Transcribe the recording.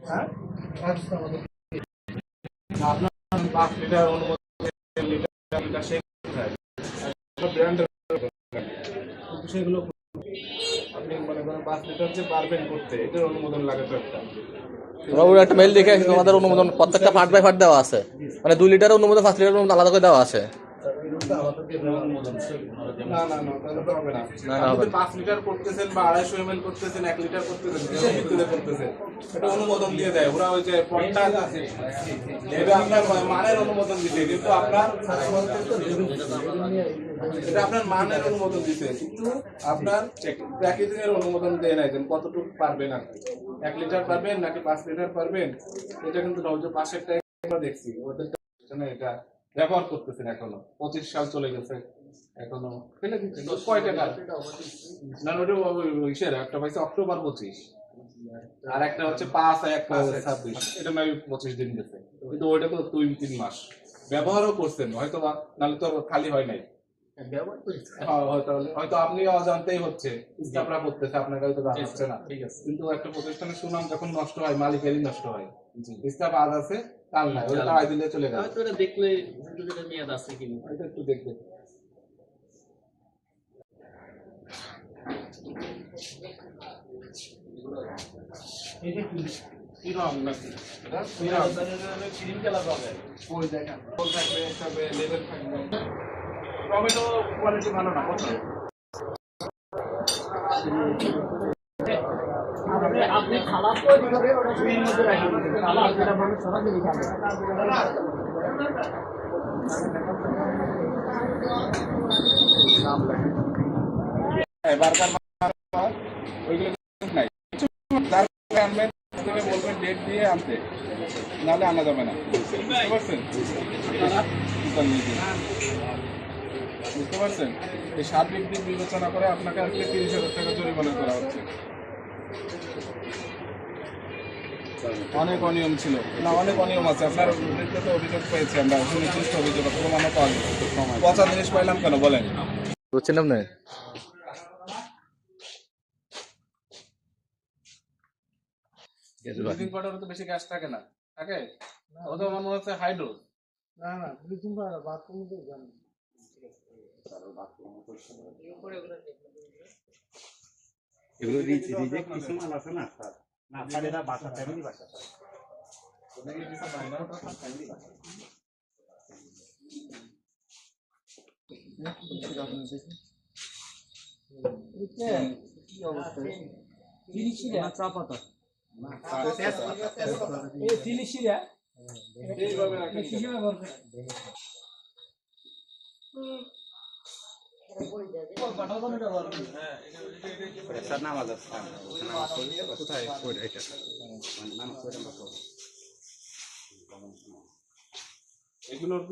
হ্যাঁ আপনার 5 লিটার অনুমোদন লিটার সেই ব্র্যান্ডের কিন্তু সেগুলো আপনি মনে করেন 5 লিটার যে পারবেন করতে এটার অনুমোদন লাগে তো একটা ওরা একটা মেল দেখে তোমাদের অনুমোদন প্রত্যেকটা পার্ট বাই পার্ট দেওয়া আছে, মানে 2 লিটারের অনুমোদন 5 লিটারের অনুমোদন আলাদা করে দেওয়া আছে। না না না তাহলে তো হবে না। না আপনি হবে 5 লিটার করতেছেন বা 250 ml করতেছেন 1 লিটার করতেছেন কিসের ভিত্তিতে করতেছেন এটা অনুমোদন দিয়ে দেয় ওরা। ওই যে পটটা এটা আপনার মানের অনুমোদন দিতে কিন্তু আপনার এটা আপনার মানের অনুমোদন দিতে কিন্তু আপনার প্যাকেজিং এর অনুমোদন দেয় নাই কতটুকু পারবেন আপনি 1 লিটার পারবেন নাকি 5 লিটার পারবেন এটা কিন্তু না। ওই যে পাশেরটা আমরা দেখছি ওদের এটা ব্যবহার করতেছেন এখনো 25 সাল চলে গেছে এখনো ফেলে দিচ্ছেন কয় টাকা না ওটা ইসের একটা পাইছে অক্টোবর 25 আর একটা হচ্ছে 5/1/26 এটা নয় 25 দিন গেছে কিন্তু ওইটা তো 2-3 মাস ব্যবহারও করছেন হয়তো নাহলে তো খালি হয় নাই হয়তো আপনি অজান্তেই হচ্ছে স্টাফরা করতেছে আপনার কাছে তো জানাচ্ছে না কিন্তু একটা প্রতিষ্ঠানের সুনাম যখন নষ্ট হয় মালিকেরই নষ্ট হয়। স্টাফ আজ আছে কাল নাই ওটা আয় দিলে চলে গেল হয়তো এটা দেখলে যেটা মেয়াদ আছে কিনা এটা একটু দেখবে। কি রং নাকি এটা ক্রিম কালার হবে ওই দেখেন ফুল থাকবে তবে লেভেল থাকবে টমেটো কোয়ালিটি ভালো না কত আপনি খালাস তৈরি করে ওটা স্ক্রিন মধ্যে রাখি দিবেন খালাস যেটা মানুষ সরাসরি খাবে বার্গার ওইগুলো নাই যার আনবেন থেকে বলবেন ডেট দিয়ে আনতে নাহলে আনা যাবে না বুঝতে পারছেন বুঝতে পারছেন এই সার্বিক দিক বিবেচনা করে আপনাকে আজকে 30,000 টাকা জরিমানা করা হচ্ছে। অনেক অনিয়ম ছিল না অনেক অনিয়ম আছে আপনার বিরুদ্ধে অভিযোগ পেয়েছি আমরা সুনির্দিষ্ট অভিযোগ প্রমাণও পাওয়া গেছে পচা জিনিস পাইলাম কেন বলেন বুঝছেন আপনি? ব্লিচিং পাউডারে তো বেশি গ্যাস থাকে না থাকে ও তো মনে হচ্ছে হাইড্রো না না ব্লিচিং পাউডার বাথরুমে তো জানি এগুলো রিজেক্ট কিছু মাল আছে না স্যার না স্যার এটা বাসা ফ্যামিলি বাসা স্যার কি অবস্থা তিলিশিরা চা পাতা এই তিলিশিরা এইভাবে রাখেন কিসে ব্যবহার করে স্যার নামাজ আছে নামাজ পড়ি কোথায় পড়ে এটা নামাজ পড়ে আমরা এগুলোর